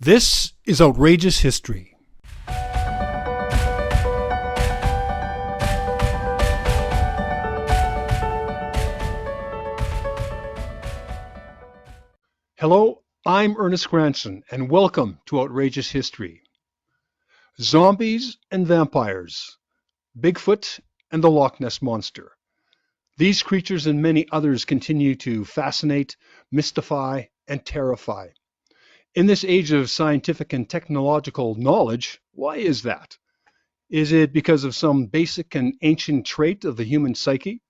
This is Outrageous History. Hello, I'm Ernest Granson, and welcome to Outrageous History. Zombies and vampires, Bigfoot and the Loch Ness Monster. These creatures and many others continue to fascinate, mystify, and terrify. In this age of scientific and technological knowledge, why is that? Is it because of some basic and ancient trait of the human psyche?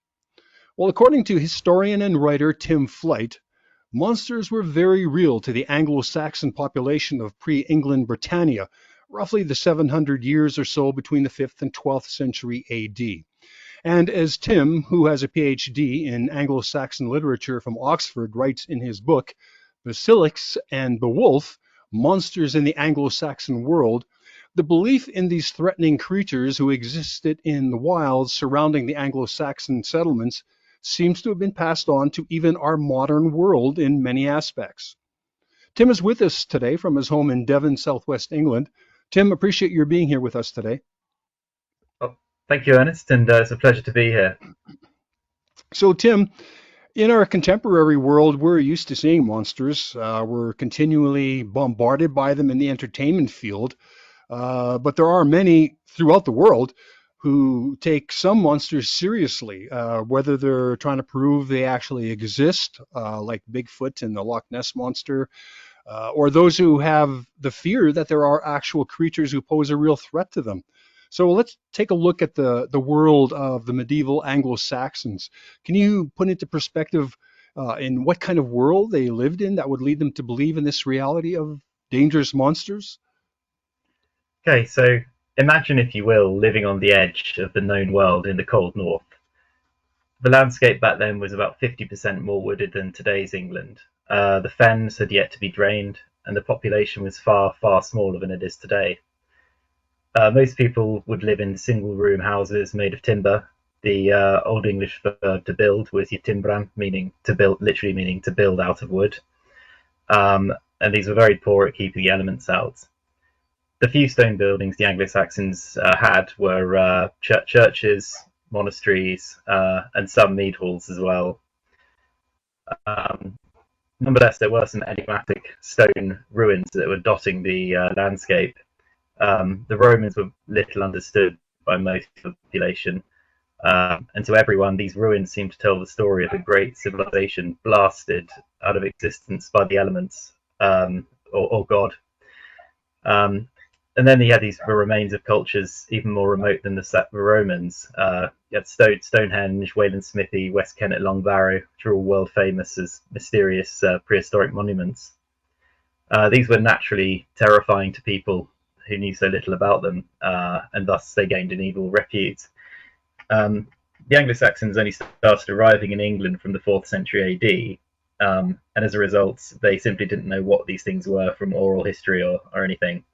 Well, according to historian and writer Tim Flight, monsters were very real to the Anglo-Saxon population of pre-England Britannia, roughly the 700 years or so between the 5th and 12th century AD. And as Tim, who has a PhD in Anglo-Saxon literature from Oxford, writes in his book, Basilics and Beowulf, Monsters in the Anglo-Saxon World, the belief in these threatening creatures who existed in the wilds surrounding the Anglo-Saxon settlements seems to have been passed on to even our modern world in many aspects. Tim is with us today from his home in Devon, southwest England. Tim, appreciate your being here with us today. Oh, thank you, Ernest, and it's a pleasure to be here. So, Tim, in our contemporary world, we're used to seeing monsters. We're continually bombarded by them in the entertainment field. But there are many throughout the world who take some monsters seriously, whether they're trying to prove they actually exist, like Bigfoot and the Loch Ness Monster, or those who have the fear that there are actual creatures who pose a real threat to them. So let's take a look at the world of the medieval Anglo-Saxons. Can you put into perspective in what kind of world they lived in that would lead them to believe in this reality of dangerous monsters? Okay, so imagine, if you will, living on the edge of the known world in the cold north. The landscape back then was about 50% more wooded than today's England. The fens had yet to be drained, and the population was far, far smaller than it is today. Most people would live in single-room houses made of timber. The Old English verb to build was ytimbran, meaning to build, literally meaning to build out of wood. And these were very poor at keeping the elements out. The few stone buildings the Anglo-Saxons had were churches, monasteries, and some mead halls as well. Nonetheless, there were some enigmatic stone ruins that were dotting the landscape. The Romans were little understood by most of the population, and to everyone, these ruins seem to tell the story of a great civilization blasted out of existence by the elements, or God. And then you had these remains of cultures even more remote than the Romans. You had Stonehenge, Wayland Smithy, West Kennet, Long Barrow, which are all world famous as mysterious prehistoric monuments. These were naturally terrifying to people who knew so little about them, and thus they gained an evil repute. The Anglo-Saxons only started arriving in England from the 4th century AD, and as a result, they simply didn't know what these things were from oral history or anything.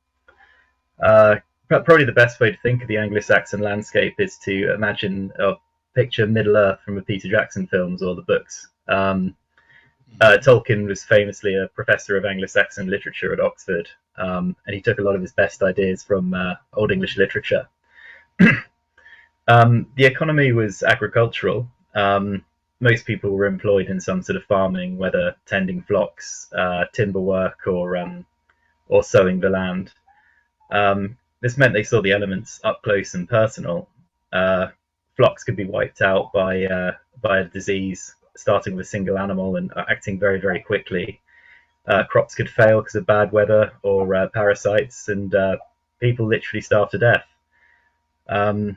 Probably the best way to think of the Anglo-Saxon landscape is to imagine or picture Middle-earth from the Peter Jackson films or the books. Tolkien was famously a professor of Anglo-Saxon literature at Oxford, and he took a lot of his best ideas from Old English literature. The economy was agricultural. Most people were employed in some sort of farming, whether tending flocks, timber work, or sowing the land. This meant they saw the elements up close and personal. Flocks could be wiped out by a disease, starting with a single animal and acting very, very quickly. Crops could fail because of bad weather or parasites, and people literally starved to death. And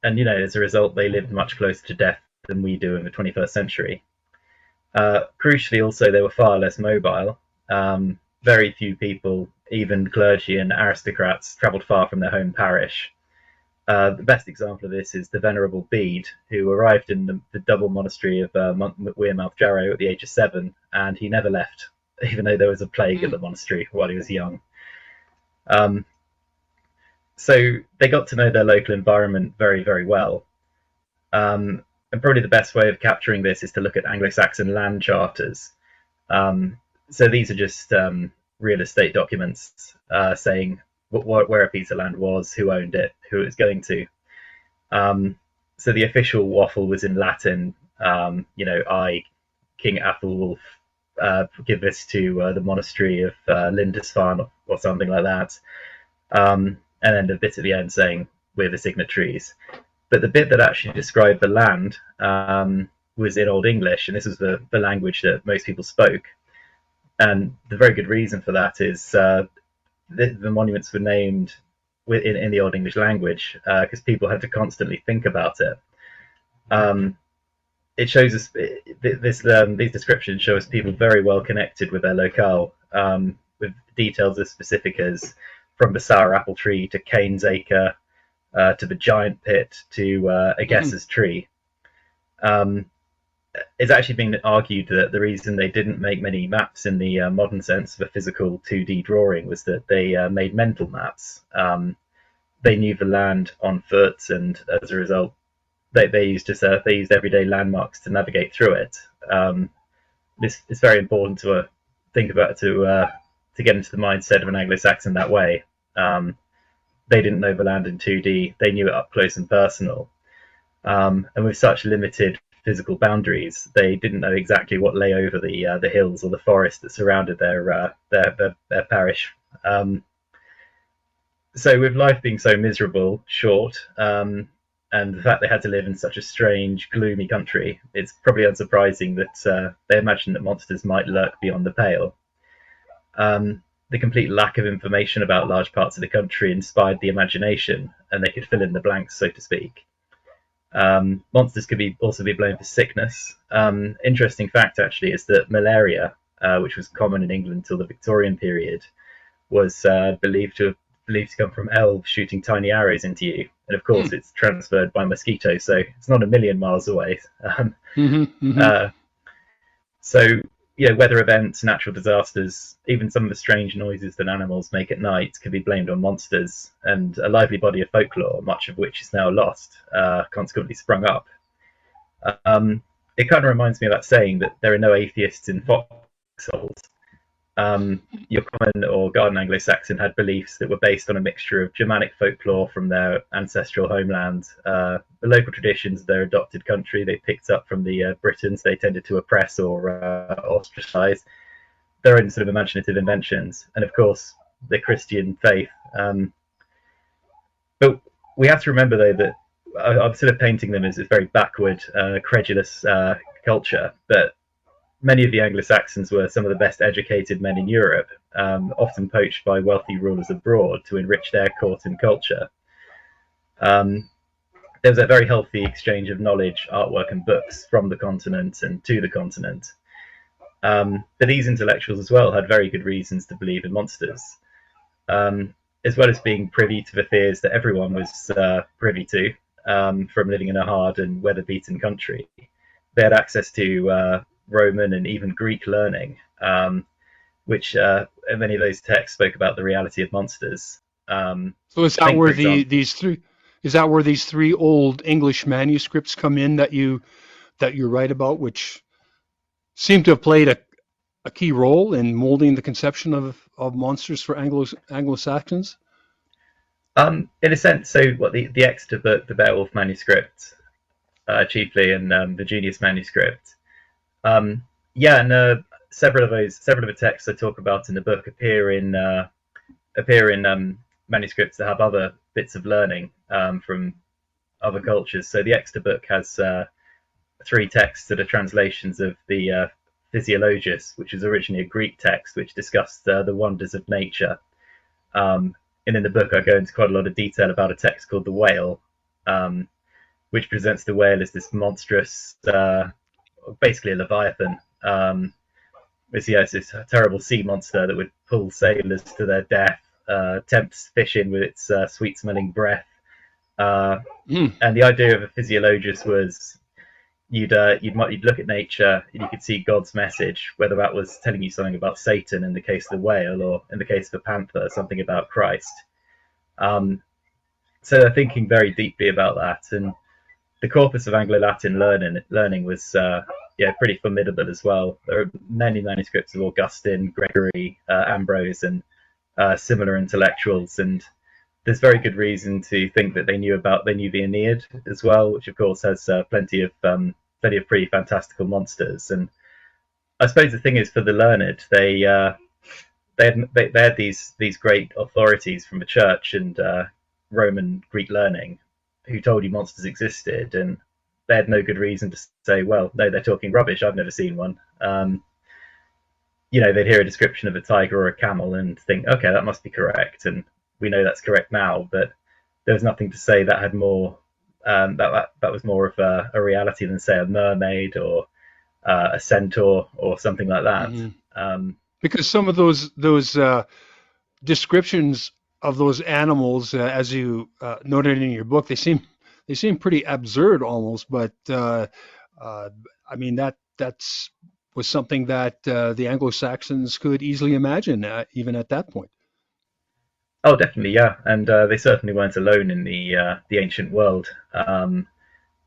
as a result, they lived much closer to death than we do in the 21st century. Crucially, also, they were far less mobile. Very few people, even clergy and aristocrats, travelled far from their home parish. The best example of this is the Venerable Bede, who arrived in the double monastery of Wearmouth Jarrow at the age of 7, and he never left, even though there was a plague at the monastery while he was young. So they got to know their local environment very, very well. And probably the best way of capturing this is to look at Anglo-Saxon land charters. So these are just real estate documents saying where a piece of land was, who owned it, who it was going to. So the official waffle was in Latin. I, King Athelwulf, give this to the monastery of Lindisfarne or something like that. And then the bit at the end saying we're the signatories. But the bit that actually described the land was in Old English, and this was the language that most people spoke. And the very good reason for that is the monuments were named in the Old English language because people had to constantly think about it. It shows us these descriptions show us people very well connected with their locale, with details as specific as from the sour apple tree to Cain's acre to the giant pit to a guesser's tree. It's actually been argued that the reason they didn't make many maps in the modern sense of a physical 2D drawing was that they made mental maps. They knew the land on foot, and as a result, they used everyday landmarks to navigate through it. It's very important to think about to get into the mindset of an Anglo-Saxon that way. They didn't know the land in 2D; they knew it up close and personal. And with such limited physical boundaries, they didn't know exactly what lay over the hills or the forest that surrounded their parish. So with life being so miserable, short, and the fact they had to live in such a strange, gloomy country, it's probably unsurprising that they imagined that monsters might lurk beyond the pale. The complete lack of information about large parts of the country inspired the imagination, and they could fill in the blanks, so to speak. Monsters could also be blamed for sickness. Interesting fact, actually, is that malaria, which was common in England until the Victorian period, was believed to come from elves shooting tiny arrows into you. And of course, it's transferred by mosquitoes, so it's not a million miles away. So, weather events, natural disasters, even some of the strange noises that animals make at night can be blamed on monsters, and a lively body of folklore, much of which is now lost, consequently sprung up. It kind of reminds me of that saying that there are no atheists in foxholes. Your common or garden Anglo-Saxon had beliefs that were based on a mixture of Germanic folklore from their ancestral homeland, the local traditions of their adopted country they picked up from the Britons they tended to oppress or ostracize, their own sort of imaginative inventions, and of course the Christian faith. But we have to remember, though, that I'm sort of painting them as a very backward, credulous culture, but many of the Anglo-Saxons were some of the best educated men in Europe, often poached by wealthy rulers abroad to enrich their court and culture. There was a very healthy exchange of knowledge, artwork, and books from the continent and to the continent. But these intellectuals as well had very good reasons to believe in monsters, as well as being privy to the fears that everyone was privy to from living in a hard and weather-beaten country. They had access to Roman and even Greek learning, which many of those texts spoke about the reality of monsters. So is that where these three old English manuscripts come in that you write about, which seem to have played a key role in molding the conception of monsters for Anglo-Saxons? In a sense, so what the Exeter book, the Beowulf manuscript, chiefly, and the Junius manuscript. And several of the texts I talk about in the book appear in manuscripts that have other bits of learning from other cultures. So the Exeter book has 3 texts that are translations of the Physiologus, which was originally a Greek text which discussed the wonders of nature. And in the book, I go into quite a lot of detail about a text called the Whale, which presents the whale as this monstrous, basically a leviathan. It's this terrible sea monster that would pull sailors to their death, tempts fish in with its sweet-smelling breath. And the idea of a physiologus was you'd look at nature and you could see God's message, whether that was telling you something about Satan in the case of the whale, or in the case of the panther, something about Christ. So they're thinking very deeply about that, and the corpus of Anglo-Latin learning was yeah, pretty formidable as well. There are many manuscripts of Augustine, Gregory, Ambrose, and similar intellectuals, and there's very good reason to think that they knew the Aeneid as well, which of course has plenty of pretty fantastical monsters. And I suppose the thing is, for the learned, they had these great authorities from the church and Roman Greek learning who told you monsters existed, and they had no good reason to say, well, no, they're talking rubbish. I've never seen one. They'd hear a description of a tiger or a camel and think, okay, that must be correct, and we know that's correct now. But there was nothing to say that had more that was more of a reality than, say, a mermaid or a centaur or something like that. Hmm. Um, Because some of those descriptions of those animals, as you noted in your book, they seem pretty absurd almost. But uh, I mean that's was something that the Anglo-Saxons could easily imagine, even at that point. oh, definitely, yeah, and they certainly weren't alone in the ancient world.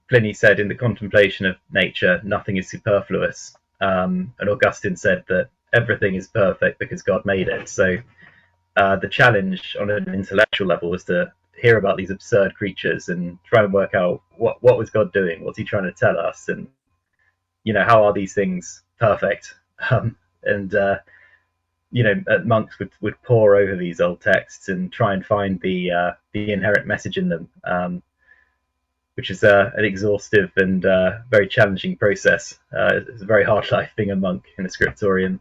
Pliny said, "In the contemplation of nature, nothing is superfluous," and Augustine said that everything is perfect because God made it. So the challenge on an intellectual level was to hear about these absurd creatures and try and work out what was God doing, what's He trying to tell us, and how are these things perfect? And monks would pore over these old texts and try and find the inherent message in them, which is an exhaustive and very challenging process. It's a very hard life being a monk in a scriptorium.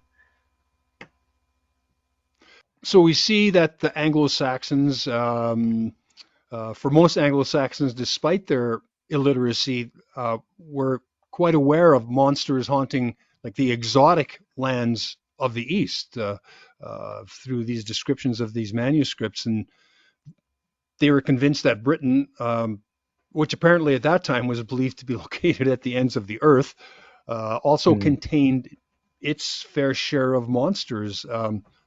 So we see that the Anglo-Saxons, for most Anglo-Saxons, despite their illiteracy, were quite aware of monsters haunting like the exotic lands of the East, through these descriptions of these manuscripts, and they were convinced that Britain, which apparently at that time was believed to be located at the ends of the earth, also Mm. contained its fair share of monsters.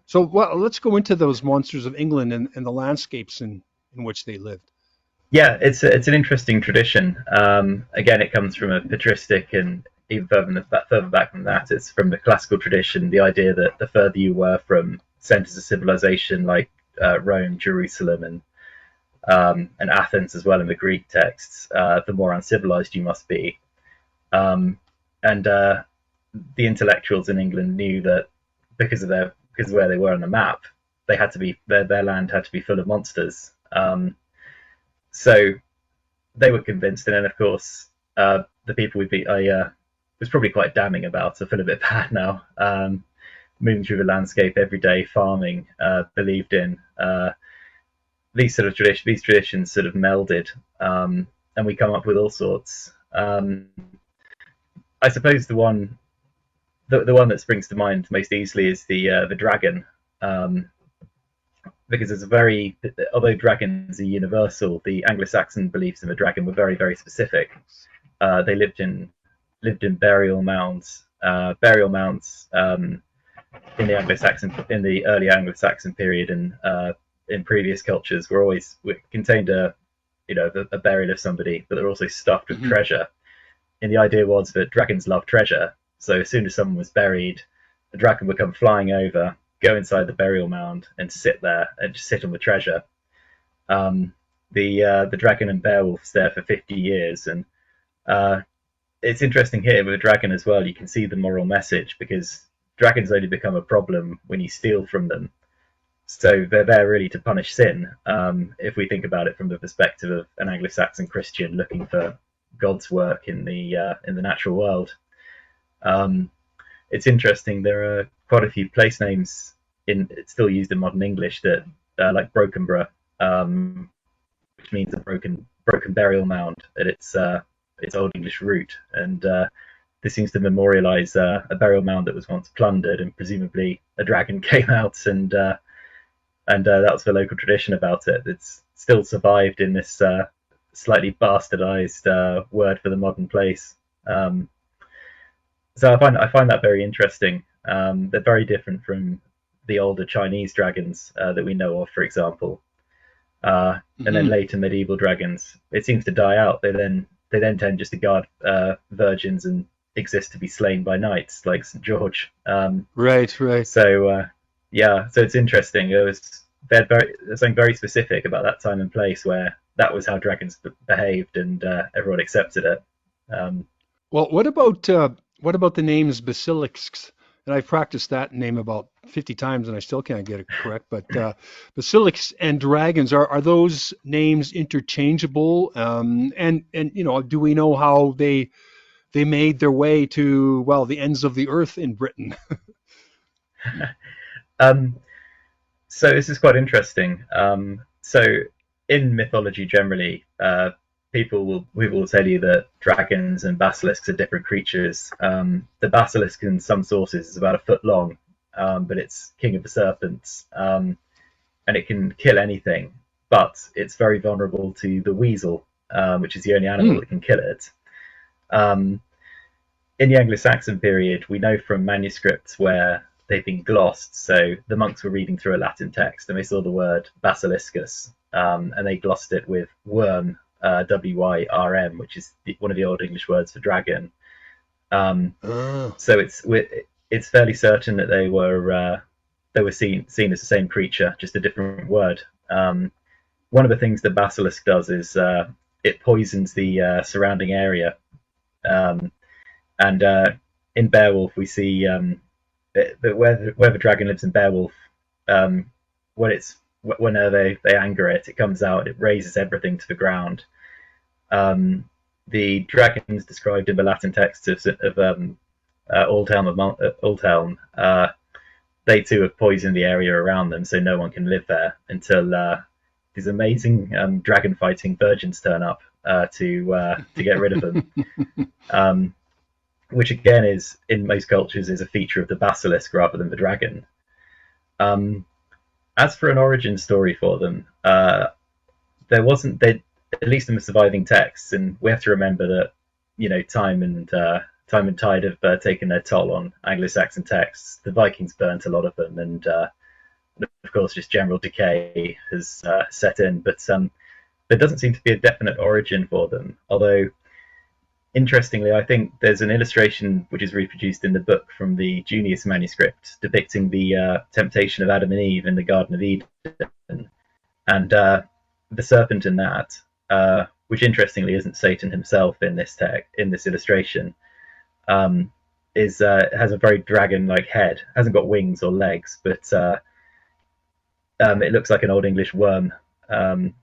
So well, let's go into those monsters of England and the landscapes in which they lived. Yeah, it's an interesting tradition. Again, it comes from a patristic, and even further back than that, it's from the classical tradition. The idea that the further you were from centers of civilization like Rome, Jerusalem, and Athens as well in the Greek texts, the more uncivilized you must be. And the intellectuals in England knew that because of where they were on the map, they had to be their land had to be full of monsters. So they were convinced, and then of course the people I was probably quite damning about. I feel a bit bad now. Moving through the landscape every day, farming, believed in these traditions sort of melded, and we come up with all sorts. I suppose the one that springs to mind most easily is the dragon, um, because it's a very although dragons are universal, the Anglo-Saxon beliefs in the dragon were very very specific. They lived in burial mounds in the early Anglo-Saxon period, and in previous cultures were always contained a burial of somebody, but they're also stuffed with Hmm. treasure. And the idea was that dragons love treasure, so as soon as someone was buried, a dragon would come flying over, go inside the burial mound, and sit there and just sit on the treasure. Um, the dragon and Beowulf's there for 50 years, and uh, it's interesting here with the dragon as well. You can see the moral message because dragons only become a problem when you steal from them. So they're there really to punish sin. If we think about it from the perspective of an Anglo-Saxon Christian looking for God's work in the natural world. Um, it's interesting. There are quite a few place names it's still used in modern English that like Brokenborough, which means a broken burial mound at its old English root, and this seems to memorialise a burial mound that was once plundered, and presumably a dragon came out, and that was the local tradition about it. It's still survived in this slightly bastardized word for the modern place. Um, so I find that very interesting. They're very different from the older Chinese dragons that we know of, for example, and then Hmm. later medieval dragons. It seems to die out. They then tend just to guard virgins and exist to be slain by knights like St George. Right, right. So yeah, so it's interesting. They had something very specific about that time and place where that was how dragons behaved, and everyone accepted it. Um, Well, what about the names basilisks? And I've practiced that name about 50 times and I still can't get it correct. But basilisks and dragons, are those names interchangeable? And do we know how they made their way to, well, the ends of the earth in Britain? um, so this is quite interesting. So in mythology generally, people will tell you that dragons and basilisks are different creatures. The basilisk in some sources is about a foot long, but it's king of the serpents, and it can kill anything. But it's very vulnerable to the weasel, which is the only animal Hmm. that can kill it. Um, in the Anglo-Saxon period, we know from manuscripts where they've been glossed. So the monks were reading through a Latin text and they saw the word basiliscus, and they glossed it with worm, Wyrm, which is one of the Old English words for dragon. Um, Ah. so it's fairly certain that they were seen as the same creature, just a different word. One of the things that basilisk does is it poisons the surrounding area. Um, and in Beowulf, we see that where the dragon lives in Beowulf, um, whenever they anger it, it comes out, it raises everything to the ground. Um, the dragons described in the Latin texts of Oldhelm, they too have poisoned the area around them, so no one can live there until these amazing dragon fighting virgins turn up to get rid of them. Um, which again is in most cultures is a feature of the basilisk rather than the dragon. Um, as for an origin story for them, there wasn't they at least in the surviving texts, and we have to remember that time and tide have taken their toll on Anglo-Saxon texts. The Vikings burnt a lot of them, and of course, just general decay has set in. But there doesn't seem to be a definite origin for them, although interestingly, I think there's an illustration which is reproduced in the book from the Junius manuscript depicting the temptation of Adam and Eve in the Garden of Eden, and the serpent in that, which interestingly isn't Satan himself in this illustration, um, is has a very dragon-like head. Hasn't got wings or legs, but it looks like an Old English worm. Um,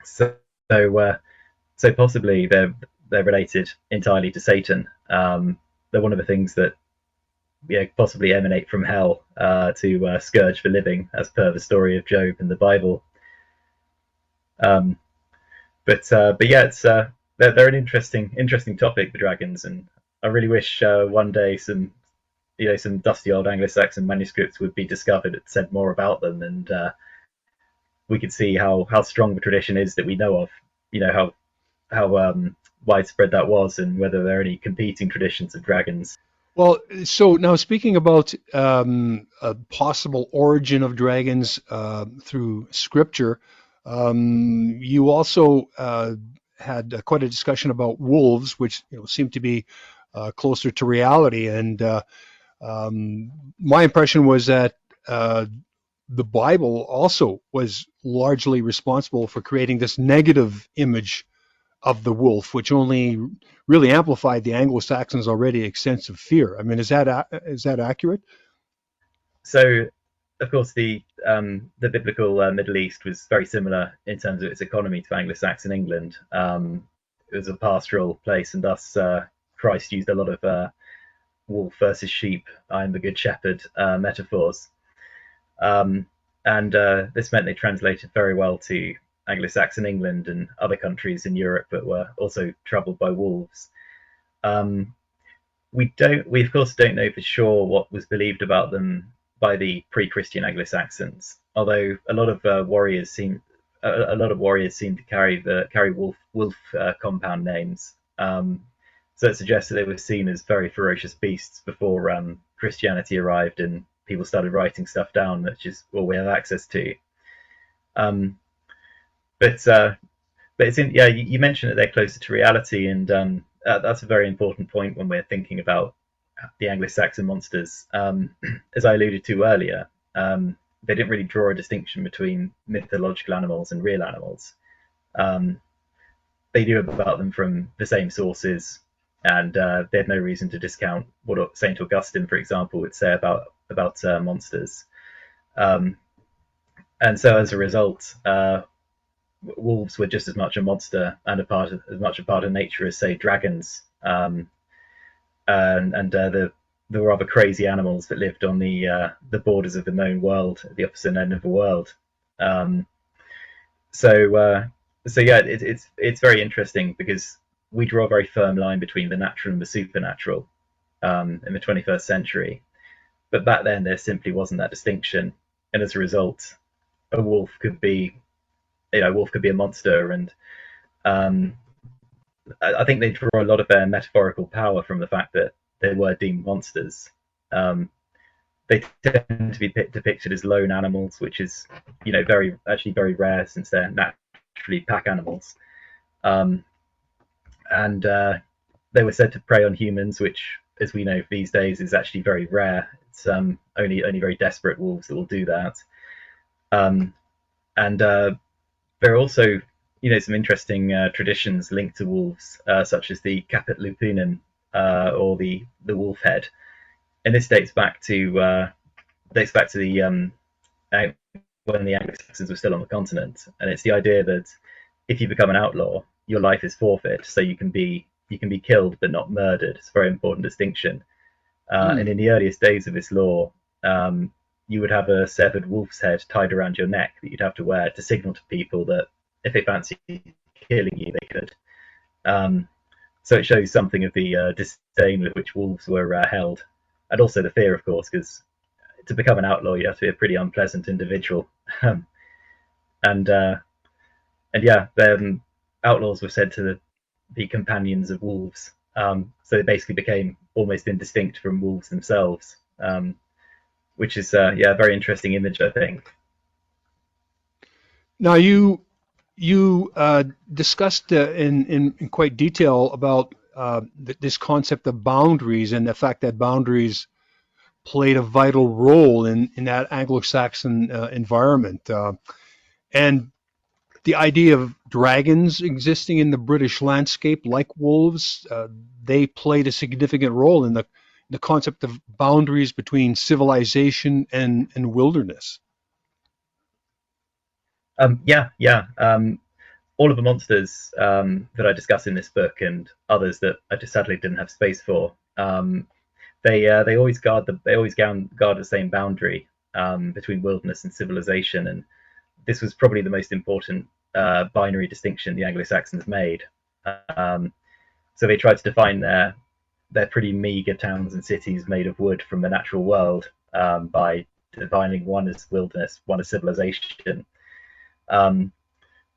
so, so so possibly they're related entirely to Satan. They're one of the things that possibly emanate from hell to scourge the living, as per the story of Job in the Bible. Um, but yeah, they're an interesting topic, the dragons, and I really wish one day some dusty old Anglo-Saxon manuscripts would be discovered that said more about them, and we could see how strong the tradition is that we know of. How widespread that was, and whether there are any competing traditions of dragons. Well, so now speaking about a possible origin of dragons through scripture, you also had quite a discussion about wolves, which seem to be closer to reality. And my impression was that the Bible also was largely responsible for creating this negative image of the wolf, which only really amplified the Anglo-Saxons' already extensive fear. I mean, is that accurate? So, of course, the biblical Middle East was very similar in terms of its economy to Anglo-Saxon England. It was a pastoral place, and thus Christ used a lot of wolf versus sheep, I am the good shepherd metaphors. Um, and this meant they translated very well to Anglo-Saxon England and other countries in Europe that were also troubled by wolves. Um, we of course don't know for sure what was believed about them by the pre-Christian Anglo-Saxons, although a lot of warriors seem to carry wolf compound names. So it suggests that they were seen as very ferocious beasts before Christianity arrived and people started writing stuff down, which is all we have access to. Um, but but it's yeah, you mentioned that they're closer to reality, and that's a very important point when we're thinking about the Anglo-Saxon monsters. As I alluded to earlier, they didn't really draw a distinction between mythological animals and real animals. Um, they knew about them from the same sources, and they had no reason to discount what Saint Augustine, for example, would say about monsters. Um, and so, as a result, wolves were just as much a monster and as much a part of nature as, say, dragons, and the rather crazy animals that lived on the borders of the known world, at the opposite end of the world. Um, so so yeah, it's very interesting because we draw a very firm line between the natural and the supernatural in the 21st century. But back then, there simply wasn't that distinction, and as a result, a wolf could be, a wolf could be a monster, and um, I think they draw a lot of their metaphorical power from the fact that they were deemed monsters. Um, they tend to be depicted as lone animals, which is, very rare since they're naturally pack animals. Um, and they were said to prey on humans, which, as we know these days, is actually very rare. It's only very desperate wolves that will do that. Um, and there are also, some interesting traditions linked to wolves, such as the caput lupinum, or the wolf head, and this dates back to the when the Anglo-Saxons were still on the continent, and it's the idea that if you become an outlaw, your life is forfeit, so you can be killed but not murdered. It's a very important distinction. And Hmm. in the earliest days of this law, you would have a severed wolf's head tied around your neck that you'd have to wear to signal to people that if they fancy killing you, they could. Um, so it shows something of the disdain with which wolves were held, and also the fear, of course, because to become an outlaw, you have to be a pretty unpleasant individual. Um, and and yeah, outlaws were said to be companions of wolves. So they basically became almost indistinct from wolves themselves, which is a very interesting image, I think. Now you discussed in quite detail about this concept of boundaries and the fact that boundaries played a vital role in that Anglo-Saxon environment, and the idea of dragons existing in the British landscape like wolves, they played a significant role in the concept of boundaries between civilization and wilderness. Yeah, yeah. All of the monsters that I discuss in this book and others that I just sadly didn't have space for, they always guard the same boundary between wilderness and civilization, and this was probably the most important binary distinction the Anglo-Saxons made. Um, so they tried to define their pretty meager towns and cities made of wood from the natural world by defining one as wilderness, one as civilization. Um,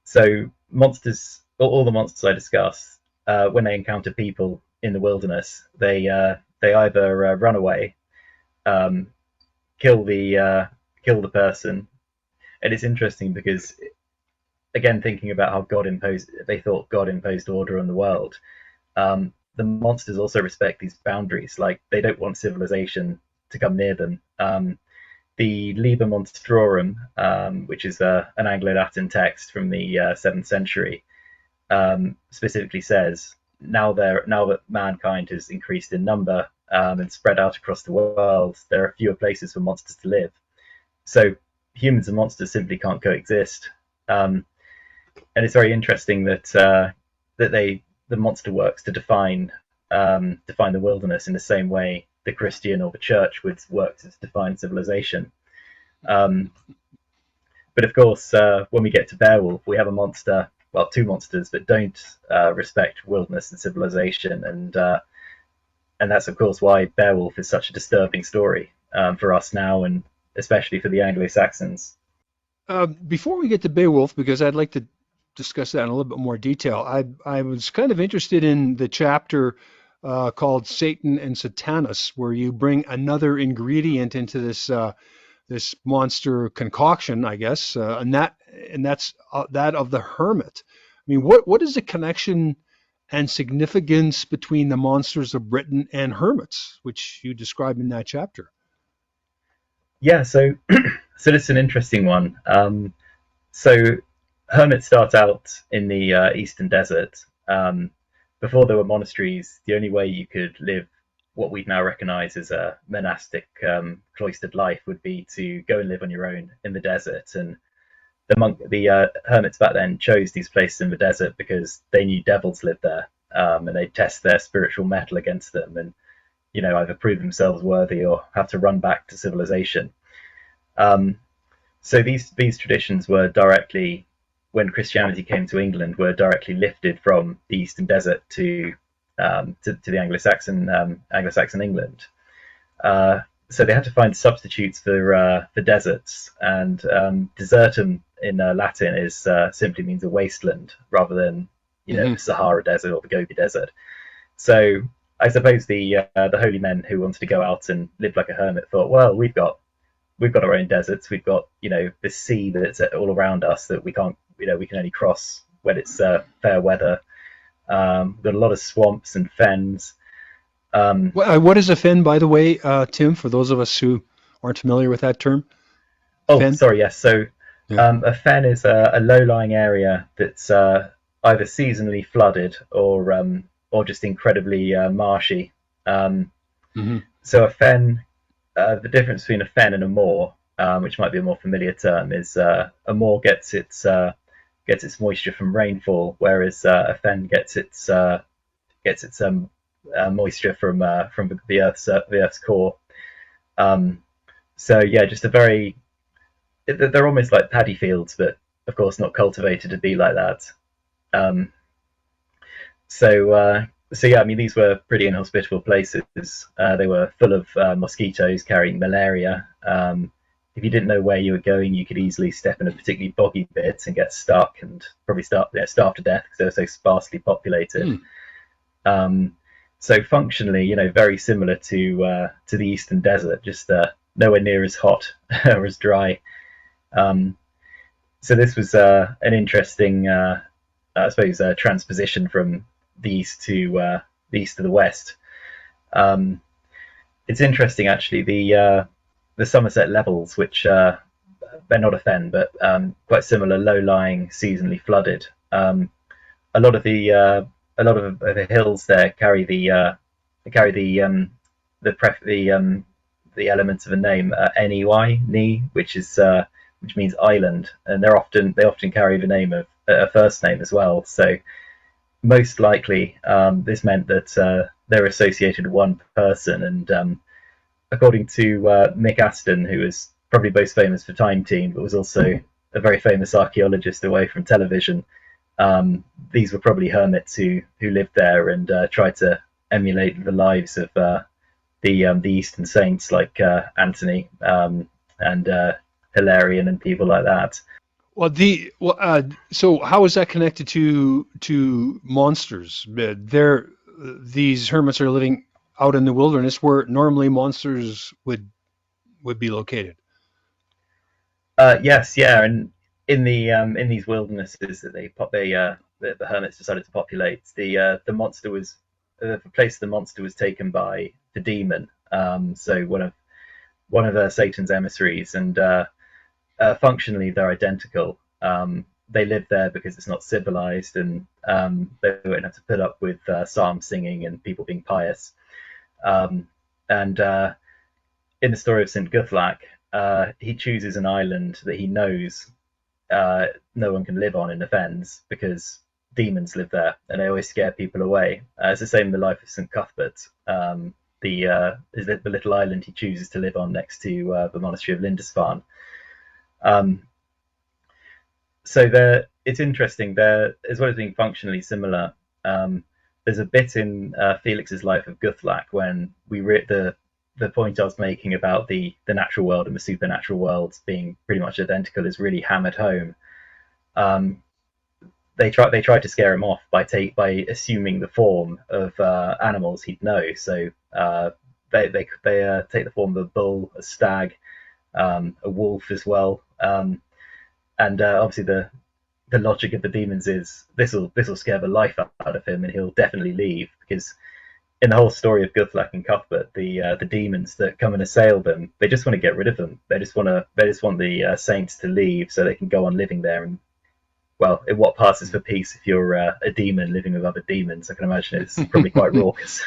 so all the monsters I discuss, when they encounter people in the wilderness, they either run away, um, kill the person, and it's interesting because, again, thinking about how they thought God imposed order on the world. The monsters also respect these boundaries, like they don't want civilization to come near them. The Liber Monstrorum, which is an Anglo-Latin text from the 7th century, specifically says now that mankind has increased in number and spread out across the world, there are fewer places for monsters to live. So humans and monsters simply can't coexist. And it's very interesting that the monster works to define the wilderness in the same way the Christian or the church would work to define civilization. Um, but of course, when we get to Beowulf, we have a monster, well, two monsters that don't respect wilderness and civilization, and that's of course why Beowulf is such a disturbing story for us now, and especially for the Anglo-Saxons. Before we get to Beowulf, because I'd like to discuss that in a little bit more detail, I was kind of interested in the chapter called Satan and Satanus, where you bring another ingredient into this monster concoction, I guess, and that's that of the hermit. I mean, what is the connection and significance between the monsters of Britain and hermits, which you describe in that chapter. Yeah, so this is an interesting one. So hermits start out in the eastern desert. Before there were monasteries, the only way you could live what we now recognise as a monastic cloistered life would be to go and live on your own in the desert. And the hermits back then chose these places in the desert because they knew devils lived there, and they'd test their spiritual mettle against them, and either prove themselves worthy or have to run back to civilization. Um, so these traditions were directly, when Christianity came to England, were directly lifted from the Eastern Desert to the Anglo-Saxon England. So they had to find substitutes for deserts, and desertum in Latin is simply means a wasteland rather than Mm-hmm. the Sahara Desert or the Gobi Desert. So I suppose the holy men who wanted to go out and live like a hermit thought, well, we've got our own deserts. We've got the sea that's all around us that we can't we can only cross when it's fair weather. We've got a lot of swamps and fens. What is a fen, by the way, Tim, for those of us who aren't familiar with that term? Oh, Fen? sorry, yes. So Yeah. a fen is a low-lying area that's either seasonally flooded or just incredibly marshy. Um, Mm-hmm. so a fen, the difference between a fen and a moor, which might be a more familiar term, is a moor gets its moisture from rainfall, whereas a fen gets its moisture from the Earth's core. Um, so yeah, just they're almost like paddy fields, but of course not cultivated to be like that. Um, so yeah, I mean these were pretty inhospitable places. They were full of mosquitoes carrying malaria. If you didn't know where you were going, you could easily step in a particularly boggy bit and get stuck and probably starve to death because they were so sparsely populated. Mm. Um, so functionally, very similar to the Eastern Desert, just nowhere near as hot or as dry. Um, so this was an interesting, I suppose, transposition from the east to the west. Um, it's interesting actually the Somerset levels, which they're not a fen, but quite similar, low-lying, seasonally flooded. A lot of the hills there carry the elements of a name, Nei, which means island, and they often carry the name of a first name as well. So most likely, this meant that they're associated with one person. And according to Mick Aston, who is probably most famous for Time Team, but was also a very famous archaeologist away from television, these were probably hermits who lived there and tried to emulate the lives of the Eastern saints like Anthony and Hilarion and people like that. So how is that connected to monsters? These hermits are living out in the wilderness where normally monsters would be located. Yes, yeah, and in these wildernesses that the hermits decided to populate, the monster was the place the monster was taken by the demon. So one of Satan's emissaries, and functionally they're identical. They live there because it's not civilized, and they won't have to put up with psalm singing and people being pious. And in the story of St. Guthlac, he chooses an island that he knows no one can live on in the fens because demons live there and they always scare people away. It's the same in the life of St. Cuthbert, the little island he chooses to live on next to the monastery of Lindisfarne. Um, so it's interesting there, as well as being functionally similar. There's a bit in Felix's life of Guthlac when we read the point I was making about the natural world and the supernatural world being pretty much identical is really hammered home. Um, they tried to scare him off by assuming the form of animals he'd know. So they take the form of a bull, a stag, a wolf as well, and obviously the logic of the demons is this will scare the life out of him, and he'll definitely leave, because in the whole story of Guthlac and Cuthbert, the demons that come and assail them, they just want to get rid of them. They just want the saints to leave so they can go on living there. And well, in what passes for peace if you're a demon living with other demons? I can imagine it's probably quite raucous.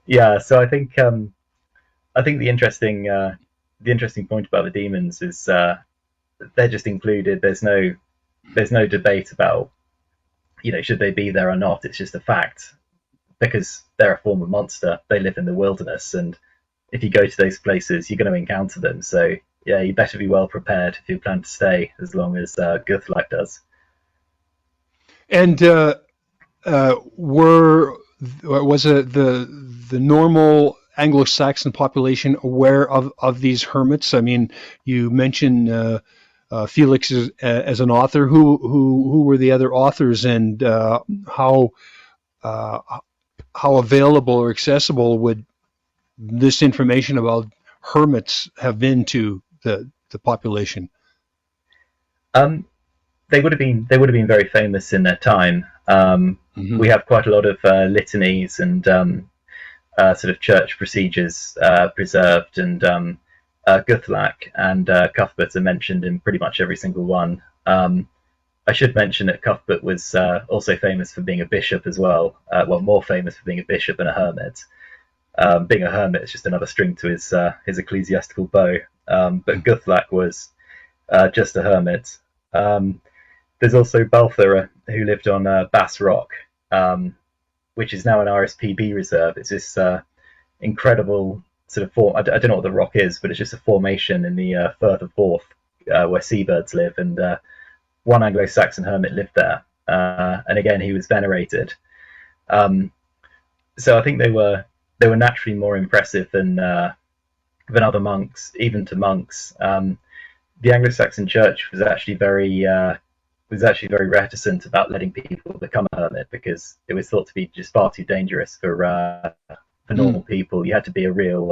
Yeah, so I think the interesting point about the demons is they're just included. There's no debate about, should they be there or not. It's just a fact, because they're a form of monster. They live in the wilderness, and if you go to those places, you're going to encounter them. So yeah, you better be well prepared if you plan to stay, as long as Guthlac does. And was the normal Anglo-Saxon population aware of these hermits? I mean, you mentioned Felix as an author. Who were the other authors, and how available or accessible would this information about hermits have been to the population? They would have been very famous in their time. We have quite a lot of litanies and sort of church procedures preserved, and Guthlac and Cuthbert are mentioned in pretty much every single one. I should mention that Cuthbert was also famous for being a bishop as well. More famous for being a bishop and a hermit. Being a hermit is just another string to his ecclesiastical bow. But Guthlac was just a hermit. There's also Balthera, who lived on Bass Rock, which is now an RSPB reserve. It's this incredible sort of form. I don't know what the rock is, but it's just a formation in the Firth of Forth where seabirds live, and one Anglo-Saxon hermit lived there, and again he was venerated. So I think they were naturally more impressive than other monks, even to monks. The Anglo-Saxon Church was actually very reticent about letting people become a hermit, because it was thought to be just far too dangerous for normal people. You had to be a real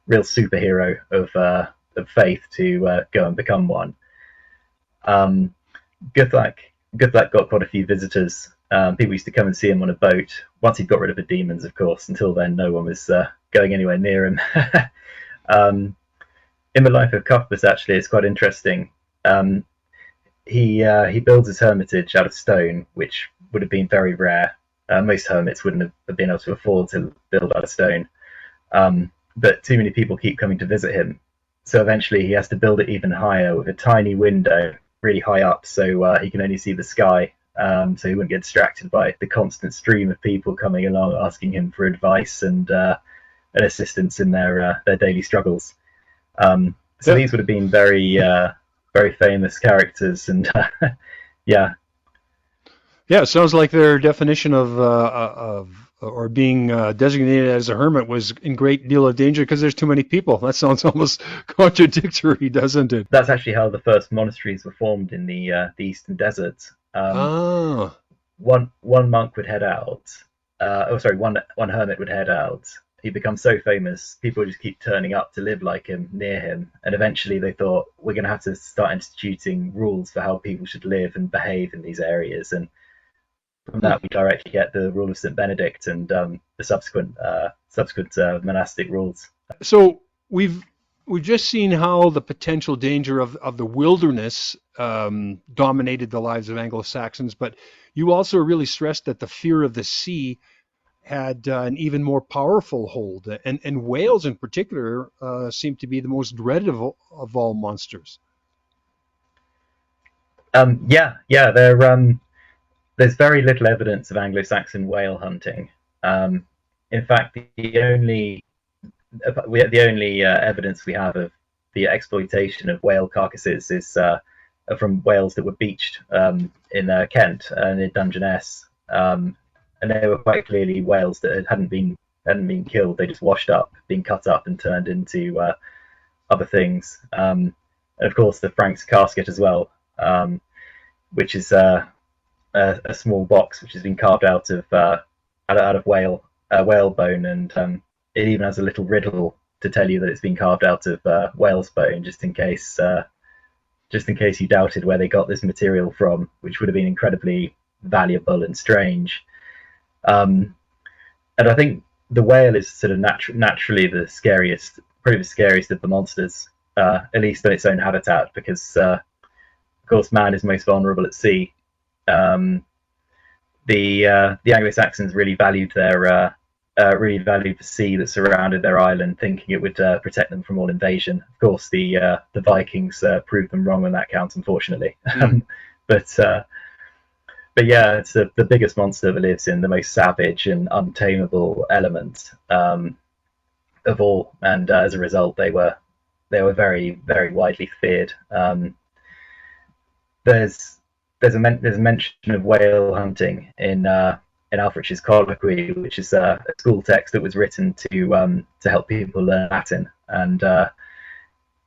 superhero of faith to go and become one. Guthlac got quite a few visitors. People used to come and see him on a boat. Once he'd got rid of the demons, of course. Until then, no one was going anywhere near him. In the life of Cuthbert, actually, it's quite interesting. He builds his hermitage out of stone, which would have been very rare. Most hermits wouldn't have been able to afford to build out of stone. But too many people keep coming to visit him. So eventually he has to build it even higher, with a tiny window really high up, so he can only see the sky. So he wouldn't get distracted by the constant stream of people coming along asking him for advice and assistance in their daily struggles. So these would have been very famous characters, and yeah. Yeah, it sounds like their definition of or being designated as a hermit was in great deal of danger because there's too many people. That sounds almost contradictory, doesn't it? That's actually how the first monasteries were formed in the Eastern Desert. One monk would head out. One hermit would head out. He becomes so famous, people would just keep turning up to live like him, near him, and eventually they thought, we're going to have to start instituting rules for how people should live and behave in these areas. And from that, we directly get the rule of St. Benedict and the subsequent monastic rules. So we've just seen how the potential danger of the wilderness dominated the lives of Anglo-Saxons, but you also really stressed that the fear of the sea had an even more powerful hold, and whales in particular seem to be the most dreaded of all monsters. There's very little evidence of Anglo-Saxon whale hunting. In fact, the only evidence we have of the exploitation of whale carcasses is from whales that were beached in Kent and in Dungeness, and they were quite clearly whales that hadn't been killed. They just washed up, been cut up and turned into other things. And of course, the Frank's casket as well, which is a small box which has been carved out of whale bone, and it even has a little riddle to tell you that it's been carved out of whale's bone, just in case just in case you doubted where they got this material from, which would have been incredibly valuable and strange. And I think the whale is sort of naturally the scariest, probably the scariest of the monsters, at least in its own habitat, because of course man is most vulnerable at sea. Um, the Anglo-Saxons really valued the sea that surrounded their island, thinking it would protect them from all invasion. Of course, the Vikings proved them wrong on that count, unfortunately. But but yeah, it's the biggest monster that lives in the most savage and untamable element of all, and as a result, they were very very widely feared. There's a mention of whale hunting in Alfred's Colloquy, which is a school text that was written to help people learn Latin, and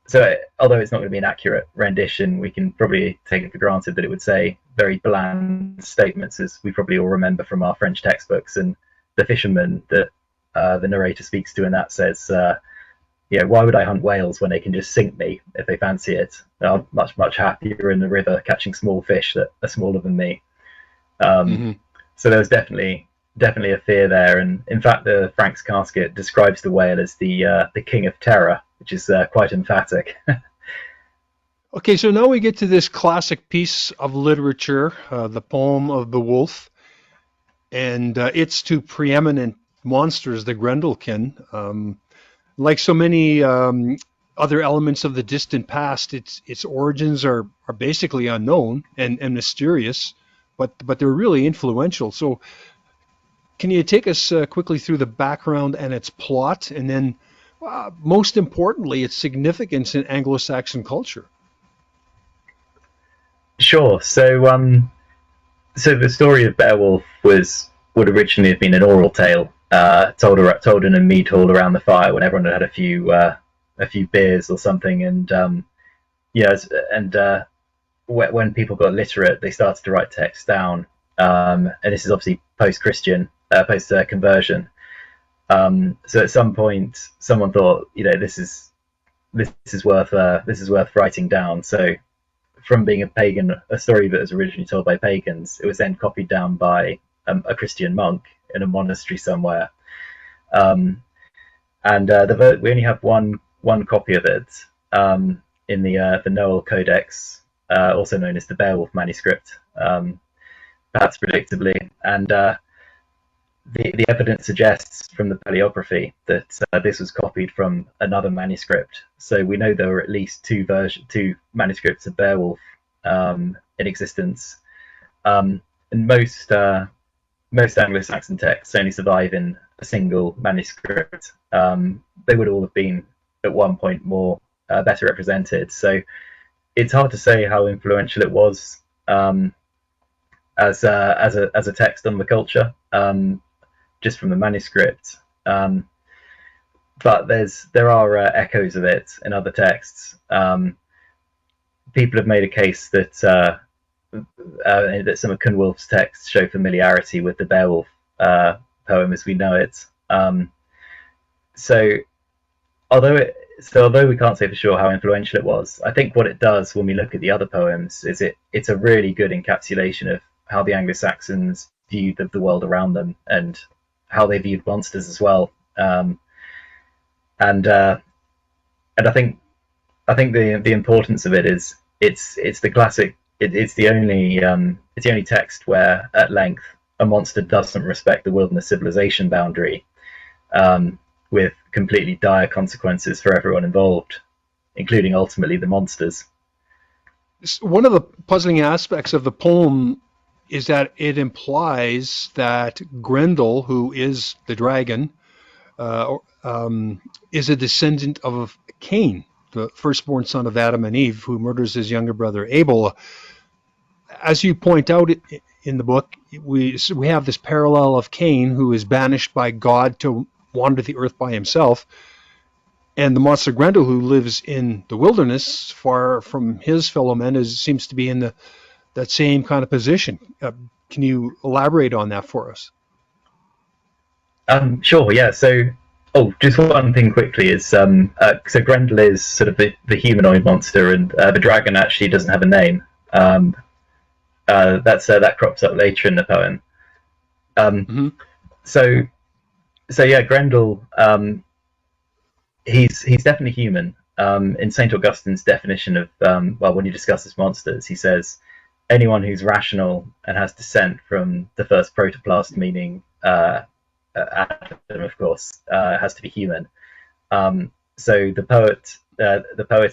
so although it's not going to be an accurate rendition, we can probably take it for granted that it would say very bland statements, as we probably all remember from our French textbooks. And the fisherman that the narrator speaks to in that says, why would I hunt whales when they can just sink me if they fancy it? I'm much happier in the river catching small fish that are smaller than me. So there was definitely a fear there, and in fact, the Frank's Casket describes the whale as the king of terror, which is quite emphatic. Okay, so now we get to this classic piece of literature, the poem of the wolf, and its two preeminent monsters, the Grendelkin. Like so many other elements of the distant past, its origins are basically unknown and mysterious, but they're really influential. So can you take us quickly through the background and its plot, and then most importantly, its significance in Anglo-Saxon culture? Sure. So the story of Beowulf would originally have been an oral tale, told in a mead hall around the fire when everyone had a few beers or something, and when people got literate, they started to write text down, and this is obviously post-Christian, post-conversion. So at some point, someone thought, this is worth writing down. So from being a story that was originally told by pagans, it was then copied down by a Christian monk in a monastery somewhere. And we only have one copy of it in the Noel Codex, also known as the Beowulf manuscript, perhaps predictably. And the evidence suggests from the paleography that this was copied from another manuscript. So we know there were at least two manuscripts of Beowulf in existence. And most Anglo-Saxon texts only survive in a single manuscript. They would all have been at one point more better represented. So it's hard to say how influential it was as a text on the culture, just from the manuscript. But there are echoes of it in other texts. People have made a case that some of Cynwulf's texts show familiarity with the Beowulf poem as we know it. So although we can't say for sure how influential it was, I think what it does when we look at the other poems is it's a really good encapsulation of how the Anglo-Saxons viewed the world around them and how they viewed monsters as well. And I think the importance of it is it's the classic. It's the only text where at length a monster doesn't respect the wilderness civilization boundary, with completely dire consequences for everyone involved, including ultimately the monsters. One of the puzzling aspects of the poem is that it implies that Grendel, who is the dragon, is a descendant of Cain, the firstborn son of Adam and Eve, who murders his younger brother Abel. As you point out in the book, we have this parallel of Cain, who is banished by God to wander the earth by himself, and the monster Grendel, who lives in the wilderness far from his fellow men, seems to be in that same kind of position. Can you elaborate on that for us? Sure, yeah. So Oh, just one thing quickly is so Grendel is sort of the humanoid monster, and the dragon actually doesn't have a name. Um, that crops up later in the poem. Um, Mm-hmm. so yeah, Grendel, he's definitely human. In Saint Augustine's definition of well, when he discusses monsters, he says anyone who's rational and has descent from the first protoplast, meaning Adam, of course, has to be human. So the poet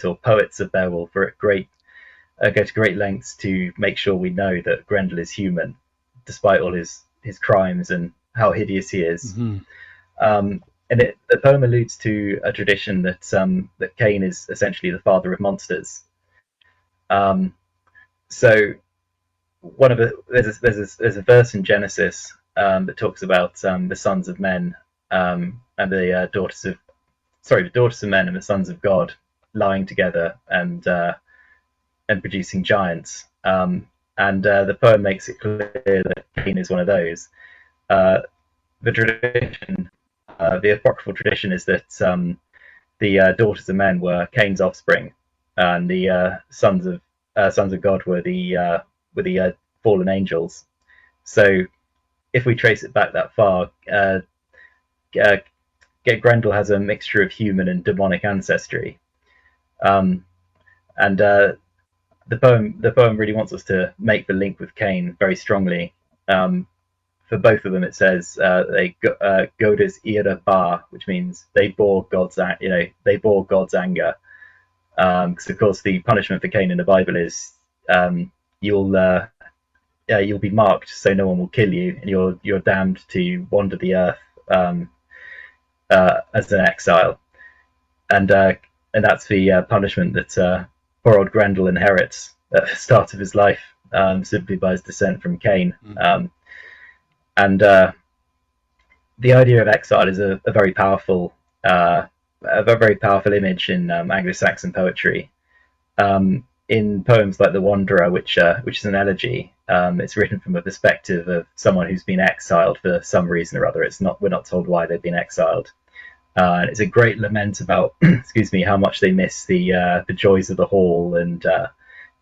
or poets of Beowulf are go to great lengths to make sure we know that Grendel is human, despite all his crimes and how hideous he is. Mm-hmm. And the poem alludes to a tradition that Cain is essentially the father of monsters. Um, so there's a verse in Genesis that talks about the sons of men and the daughters of men and the sons of God lying together and producing giants. And the poem makes it clear that Cain is one of those. The tradition, the apocryphal tradition, is that the daughters of men were Cain's offspring, and the sons of God were the fallen angels. So if we trace it back that far, Grendel has a mixture of human and demonic ancestry, and the poem really wants us to make the link with Cain very strongly. For both of them, it says they godes ira bar, which means they bore God's anger. Because of course the punishment for Cain in the Bible is you'll be marked so no one will kill you, and you're damned to wander the earth as an exile, and that's the punishment that poor old Grendel inherits at the start of his life, simply by his descent from Cain. Mm-hmm. And the idea of exile is a very powerful image in Anglo-Saxon poetry. In poems like The Wanderer, which is an elegy, it's written from a perspective of someone who's been exiled for some reason or other. We're not told why they've been exiled. And it's a great lament about, excuse me, how much they miss the joys of the hall and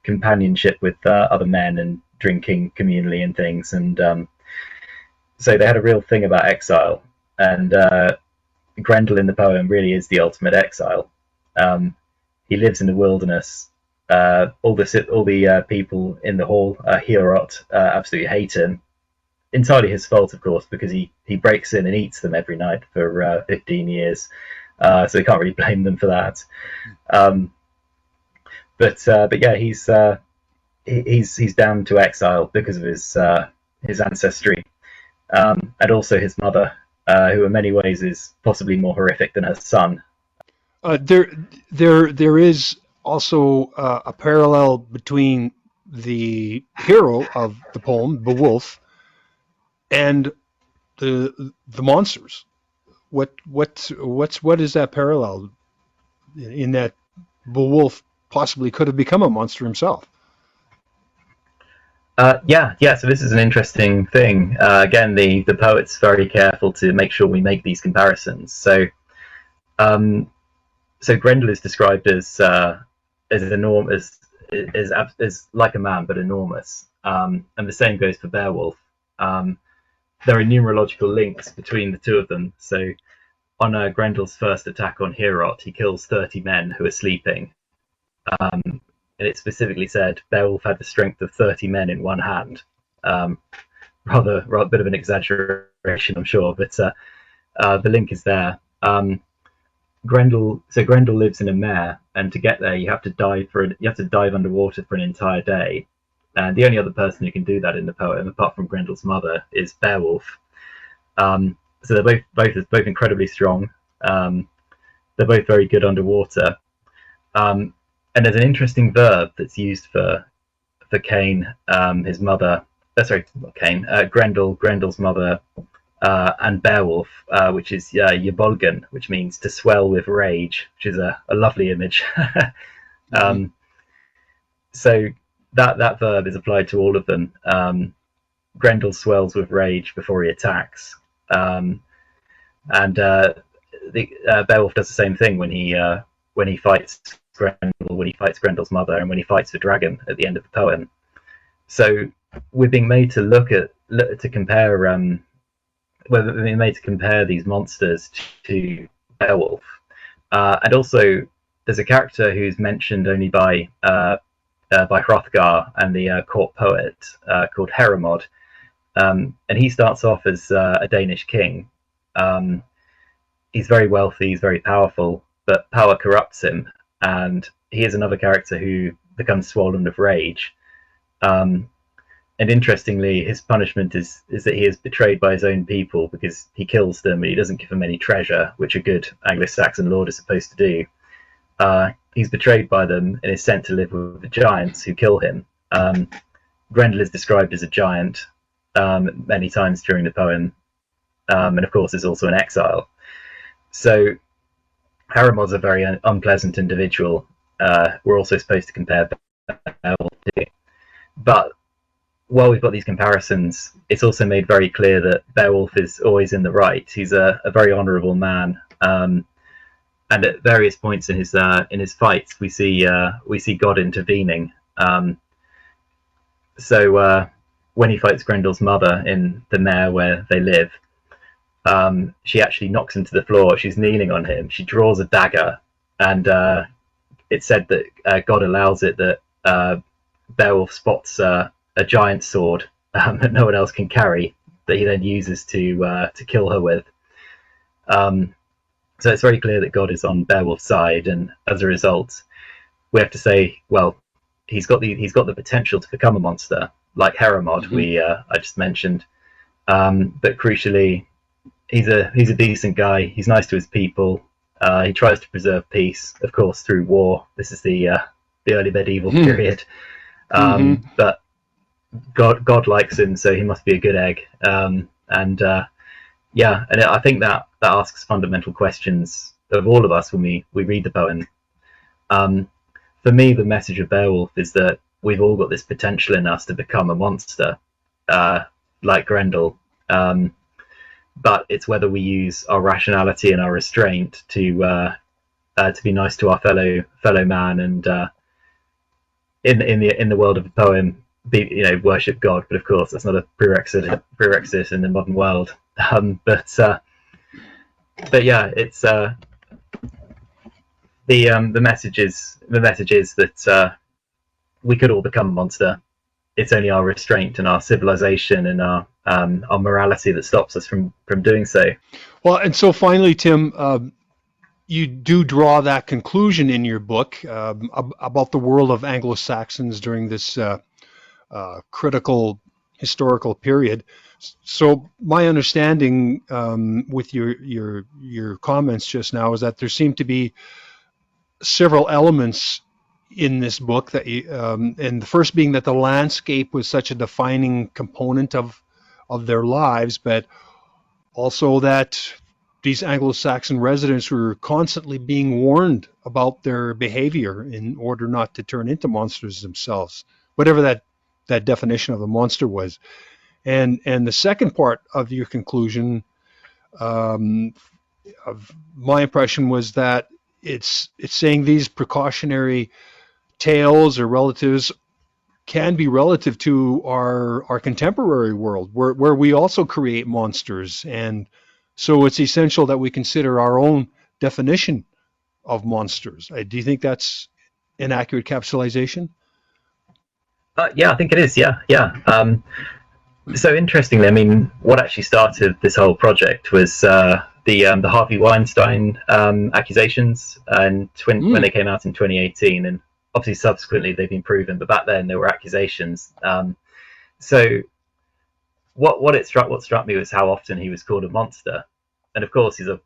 companionship with other men and drinking communally and things. And so they had a real thing about exile. And Grendel in the poem really is the ultimate exile. He lives in the wilderness. All the people in the hall, Heorot, absolutely hate him. Entirely his fault, of course, because he breaks in and eats them every night for 15 years. So you can't really blame them for that. But yeah, he's down to exile because of his ancestry, and also his mother, who in many ways is possibly more horrific than her son. There is also a parallel between the hero of the poem, Beowulf, and the monsters. What is that parallel in that Beowulf possibly could have become a monster himself? Yeah. So this is an interesting thing. Again, the poet's very careful to make sure we make these comparisons. So Grendel is described as enormous, as like a man but enormous, and the same goes for Beowulf. There are numerological links between the two of them. So on Grendel's first attack on Heorot, he kills 30 men who are sleeping. And it specifically said Beowulf had the strength of 30 men in one hand. Rather bit of an exaggeration, I'm sure, but the link is there. Grendel lives in a mare, and to get there you have to dive underwater for an entire day. And the only other person who can do that in the poem, apart from Grendel's mother, is Beowulf. So they're both incredibly strong. They're both very good underwater. And there's an interesting verb that's used for Cain, his mother. Not Cain. Grendel's mother, and Beowulf, which is Yebolgen, which means to swell with rage, which is a lovely image. So that verb is applied to all of them. Grendel swells with rage before he attacks, and Beowulf does the same thing when he fights Grendel, when he fights Grendel's mother, and when he fights the dragon at the end of the poem. So we're being made to to compare we're being made to compare these monsters to Beowulf, and also there's a character who's mentioned only by Hrothgar and the court poet called Heremod, and he starts off as a Danish king. He's very wealthy, he's very powerful, but power corrupts him, and he is another character who becomes swollen with rage. And interestingly, his punishment is that he is betrayed by his own people because he kills them and he doesn't give them any treasure, which a good Anglo-Saxon lord is supposed to do. He's betrayed by them and is sent to live with the giants who kill him. Grendel is described as a giant many times during the poem, and of course is also an exile. So Heremod's a very unpleasant individual. We're also supposed to compare Beowulf to. But while we've got these comparisons, it's also made very clear that Beowulf is always in the right. He's a very honourable man, and at various points in his fights, we see God intervening. So when he fights Grendel's mother in the Mere where they live, she actually knocks him to the floor. She's kneeling on him. She draws a dagger, and it's said that God allows it that Beowulf spots a giant sword that no one else can carry, that he then uses to kill her with. So it's very clear that God is on Beowulf's side, and as a result, we have to say, well, he's got the potential to become a monster, like Heremod, I just mentioned. But crucially, he's a decent guy. He's nice to his people. He tries to preserve peace, of course, through war. This is the early medieval period. But God likes him, so he must be a good egg. And I think that asks fundamental questions of all of us when we read the poem. For me, the message of Beowulf is that we've all got this potential in us to become a monster, like Grendel. But it's whether we use our rationality and our restraint to be nice to our fellow man, and in the world of the poem, worship God. But of course, that's not a prerequisite in the modern world. But yeah, it's the message is that we could all become a monster. It's only our restraint and our civilization and our morality that stops us from doing so. Well, and so finally, Tim, you do draw that conclusion in your book about the world of Anglo-Saxons during this critical historical period. So my understanding with your comments just now is that there seem to be several elements in this book that and the first being that the landscape was such a defining component of their lives, but also that these Anglo-Saxon residents were constantly being warned about their behavior in order not to turn into monsters themselves, whatever that definition of a monster was. And the second part of your conclusion, of my impression, was that it's saying these precautionary tales or relatives can be relative to our contemporary world, where we also create monsters. And so it's essential that we consider our own definition of monsters. Do you think that's an accurate capsulization? Yeah, I think it is. Yeah. So interestingly, I mean, what actually started this whole project was the Harvey Weinstein accusations, and when they came out in 2018, and obviously subsequently they've been proven, but back then there were accusations. So what struck me was how often he was called a monster, and of course he's a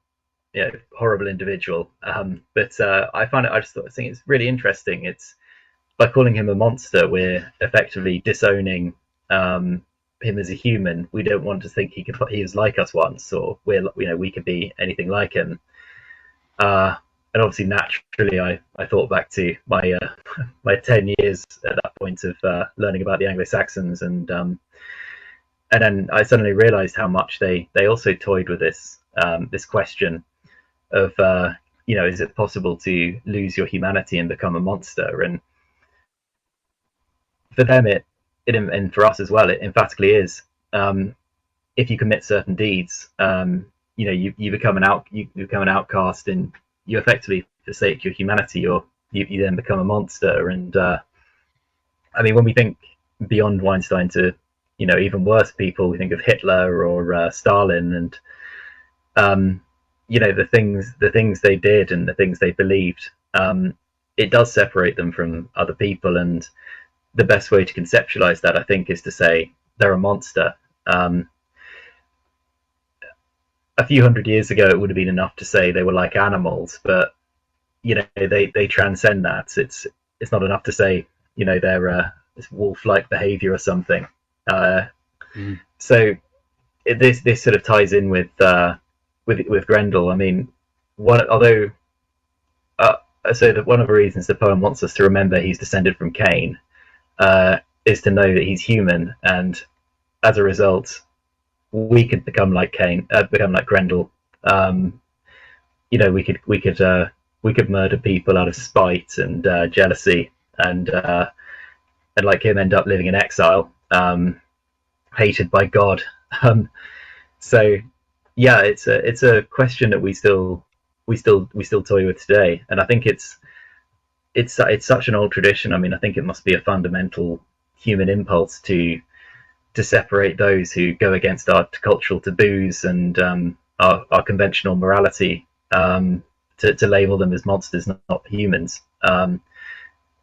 horrible individual. But I think it's really interesting. It's by calling him a monster, we're effectively disowning him as a human. We don't want to think he was like us once, or we could be anything like him. And obviously, naturally, I thought back to my my 10 years at that point of learning about the Anglo-Saxons, and then I suddenly realised how much they also toyed with this question. of is it possible to lose your humanity and become a monster? And for them, and for us as well, it emphatically is. If you commit certain deeds, you become you become an outcast, and you effectively forsake your humanity. You then become a monster. And I mean, when we think beyond Weinstein to even worse people, we think of Hitler or Stalin, and the things they did and the things they believed. It does separate them from other people, and the best way to conceptualize that, I think, is to say they're a monster. A few hundred years ago, it would have been enough to say they were like animals, but they transcend that. It's not enough to say they're this wolf-like behavior or something. So this sort of ties in with Grendel. I mean, one of the reasons the poem wants us to remember he's descended from Cain is to know that he's human, and as a result, we could become like Cain, become like Grendel. We could murder people out of spite and jealousy, and like him, end up living in exile, hated by God. So yeah, it's a question that we still toy with today, and I think it's such an old tradition. I mean, I think it must be a fundamental human impulse to separate those who go against our cultural taboos and our conventional morality, to label them as monsters, not humans. But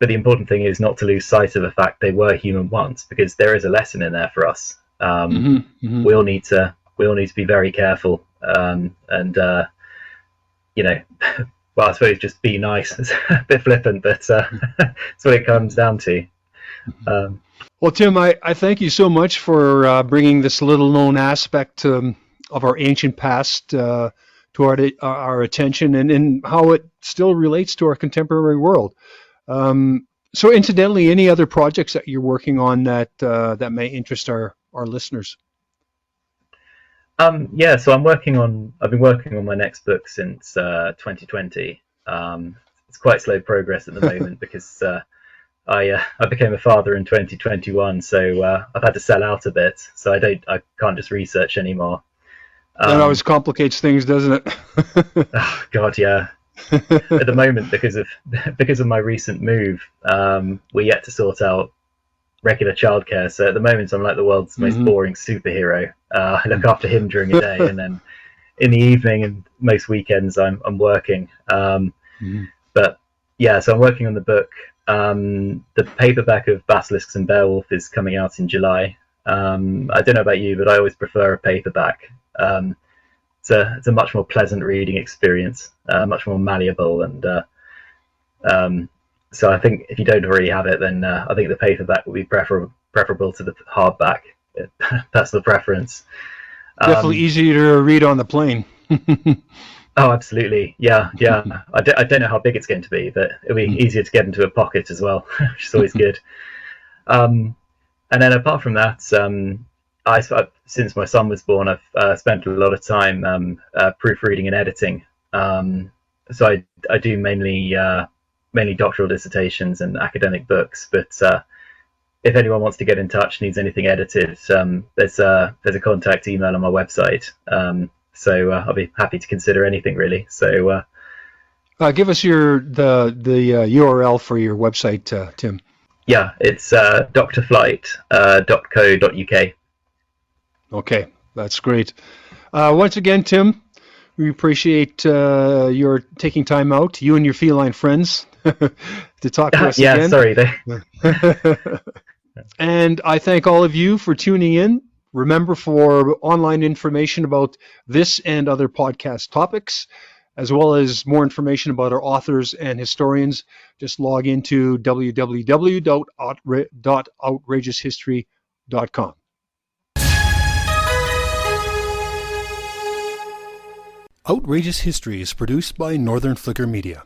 the important thing is not to lose sight of the fact they were human once, because there is a lesson in there for us. We all need to be very careful, and well, I suppose just be nice. It's a bit flippant, but that's what it comes down to. Well, Tim, I thank you so much for bringing this little-known aspect of our ancient past to our attention, and how it still relates to our contemporary world. So, incidentally, any other projects that you're working on that may interest our listeners? Yeah, so I've been working on my next book since 2020. It's quite slow progress at the moment because I became a father in 2021, so I've had to sell out a bit. So I can't just research anymore. That always complicates things, doesn't it? Oh, God, yeah. At the moment, because of my recent move, we're yet to sort out regular childcare. So at the moment, I'm like the world's most boring superhero. I look after him during the day, and then in the evening and most weekends, I'm working. But yeah, so I'm working on the book. The paperback of Basilisks and Beowulf is coming out in July. I don't know about you, but I always prefer a paperback. It's a much more pleasant reading experience, much more malleable, and so I think if you don't already have it, then I think the paperback would be preferable to the hardback. That's the preference. Definitely easier to read on the plane. Oh, absolutely. Yeah. I don't know how big it's going to be, but it'll be easier to get into a pocket as well, which is always good. And then apart from that, since my son was born, I've spent a lot of time proofreading and editing. So I do mainly doctoral dissertations and academic books. But if anyone wants to get in touch, needs anything edited, there's a contact email on my website. So I'll be happy to consider anything, really. So give us the URL for your website, Tim. Yeah, it's drflight.co.uk. Okay, that's great. Once again, Tim, we appreciate your taking time out, you and your feline friends, to talk to us again. Yeah, sorry. And I thank all of you for tuning in. Remember, for online information about this and other podcast topics, as well as more information about our authors and historians, just log into www.outrageoushistory.com. Outrageous History is produced by Northern Flicker Media.